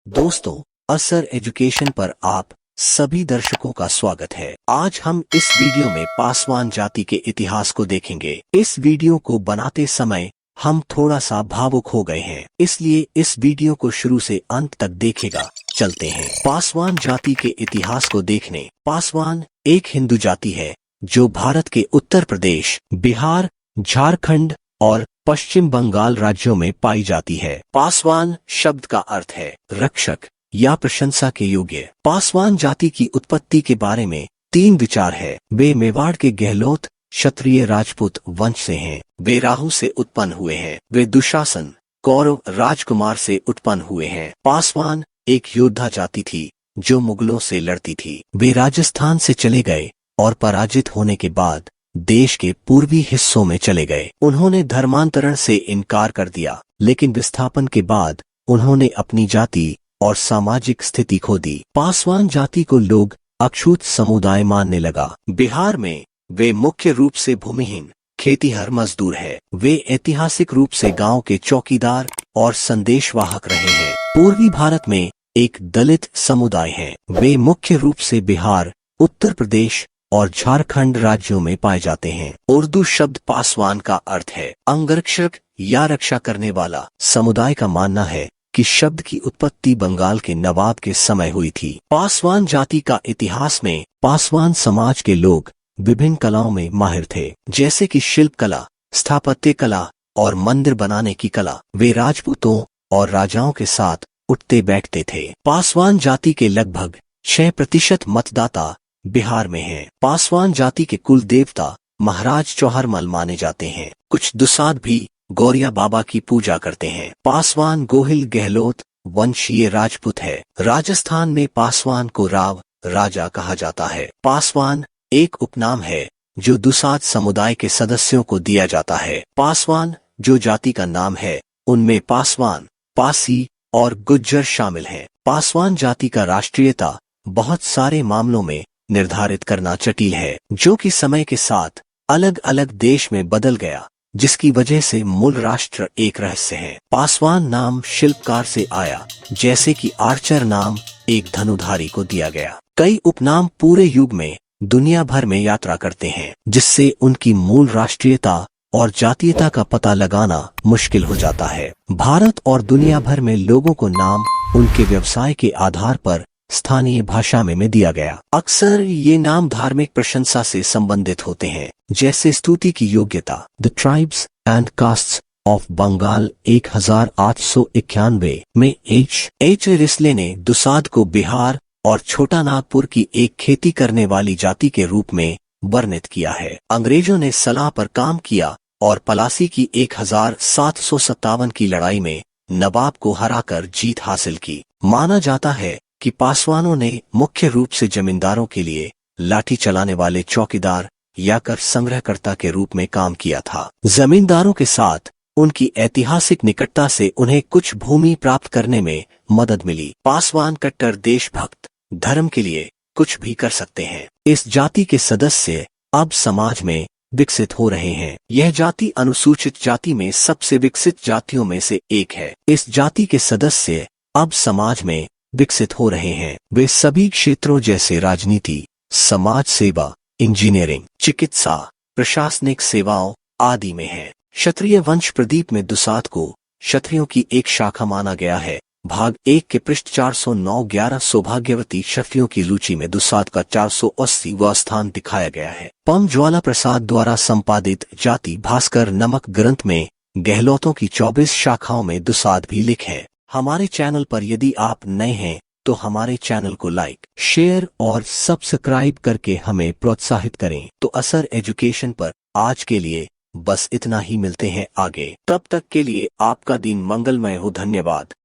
दोस्तों, असर एजुकेशन पर आप सभी दर्शकों का स्वागत है। आज हम इस वीडियो में पासवान जाति के इतिहास को देखेंगे। इस वीडियो को बनाते समय हम थोड़ा सा भावुक हो गए हैं, इसलिए इस वीडियो को शुरू से अंत तक देखेगा। चलते हैं पासवान जाति के इतिहास को देखने। पासवान एक हिंदू जाति है जो भारत के उत्तर प्रदेश, बिहार, झारखंड और पश्चिम बंगाल राज्यों में पाई जाती है। पासवान शब्द का अर्थ है रक्षक या प्रशंसा के योग्य। पासवान जाति की उत्पत्ति के बारे में तीन विचार है। वे मेवाड़ के गहलोत क्षत्रिय राजपूत वंश से हैं। वे राहु से उत्पन्न हुए हैं। वे दुशासन कौरव राजकुमार से उत्पन्न हुए हैं। पासवान एक योद्धा जाति थी जो मुगलों से लड़ती थी। वे राजस्थान से चले गए और पराजित होने के बाद देश के पूर्वी हिस्सों में चले गए। उन्होंने धर्मांतरण से इनकार कर दिया, लेकिन विस्थापन के बाद उन्होंने अपनी जाति और सामाजिक स्थिति खो दी। पासवान जाति को लोग अछूत समुदाय मानने लगा। बिहार में वे मुख्य रूप से भूमिहीन खेतीहर मजदूर है। वे ऐतिहासिक रूप से गांव के चौकीदार और संदेशवाहक रहे हैं। पूर्वी भारत में एक दलित समुदाय है। वे मुख्य रूप से बिहार, उत्तर प्रदेश और झारखंड राज्यों में पाए जाते हैं। उर्दू शब्द पासवान का अर्थ है अंगरक्षक या रक्षा करने वाला। समुदाय का मानना है कि शब्द की उत्पत्ति बंगाल के नवाब के समय हुई थी। पासवान जाति का इतिहास में पासवान समाज के लोग विभिन्न कलाओं में माहिर थे, जैसे कि शिल्प कला, स्थापत्य कला और मंदिर बनाने की कला। वे राजपूतों और राजाओं के साथ उठते बैठते थे। पासवान जाति के लगभग 6% मतदाता बिहार में हैं। पासवान जाति के कुल देवता महाराज चौहरमल माने जाते हैं। कुछ दुसाध भी गौरिया बाबा की पूजा करते हैं। पासवान गोहिल गहलोत वंशीय राजपूत है। राजस्थान में पासवान को राव राजा कहा जाता है। पासवान एक उपनाम है जो दुसाध समुदाय के सदस्यों को दिया जाता है। पासवान जो जाति का नाम है उनमें पासवान, पासी और गुज्जर शामिल हैं। पासवान जाति का राष्ट्रीयता बहुत सारे मामलों में निर्धारित करना जटिल है, जो कि समय के साथ अलग अलग देश में बदल गया, जिसकी वजह से मूल राष्ट्र एक रहस्य है। पासवान नाम शिल्पकार से आया, जैसे कि आर्चर नाम एक धनुधारी को दिया गया। कई उपनाम पूरे युग में दुनिया भर में यात्रा करते हैं, जिससे उनकी मूल राष्ट्रीयता और जातीयता का पता लगाना मुश्किल हो जाता है। भारत और दुनिया भर में लोगों को नाम उनके व्यवसाय के आधार पर स्थानीय भाषा में दिया गया। अक्सर ये नाम धार्मिक प्रशंसा से संबंधित होते हैं, जैसे स्तुति की योग्यता। The tribes and castes of Bengal 1891 में एच रिस्ले ने दुसाध को बिहार और छोटा नागपुर की एक खेती करने वाली जाति के रूप में वर्णित किया है। अंग्रेजों ने सलाह पर काम किया और पलासी की 1757 की लड़ाई में नवाब को हराकर जीत हासिल की। माना जाता है कि पासवानों ने मुख्य रूप से जमींदारों के लिए लाठी चलाने वाले चौकीदार या कर संग्रहकर्ता के रूप में काम किया था। जमींदारों के साथ उनकी ऐतिहासिक निकटता से उन्हें कुछ भूमि प्राप्त करने में मदद मिली। पासवान कट्टर देशभक्त धर्म के लिए कुछ भी कर सकते हैं। इस जाति के सदस्य अब समाज में विकसित हो रहे हैं। यह जाति अनुसूचित जाति में सबसे विकसित जातियों में से एक है। इस जाति के सदस्य अब समाज में विकसित हो रहे हैं। वे सभी क्षेत्रों जैसे राजनीति, समाज सेवा, इंजीनियरिंग, चिकित्सा, प्रशासनिक सेवाओं आदि में हैं। क्षत्रिय वंश प्रदीप में दुसाध को क्षत्रियों की एक शाखा माना गया है। भाग 1 के पृष्ठ 409-11 सौभाग्यवती क्षत्रियों की रुचि में दुसाध का 480वां स्थान दिखाया गया है। पम ज्वाला प्रसाद द्वारा संपादित जाति भास्कर नमक ग्रंथ में गहलोतों की 24 शाखाओं में दुसाध भी लिखे हैं। हमारे चैनल पर यदि आप नए हैं तो हमारे चैनल को लाइक, शेयर और सब्सक्राइब करके हमें प्रोत्साहित करें। तो असर एजुकेशन पर आज के लिए बस इतना ही। मिलते हैं आगे, तब तक के लिए आपका दिन मंगलमय हो। धन्यवाद।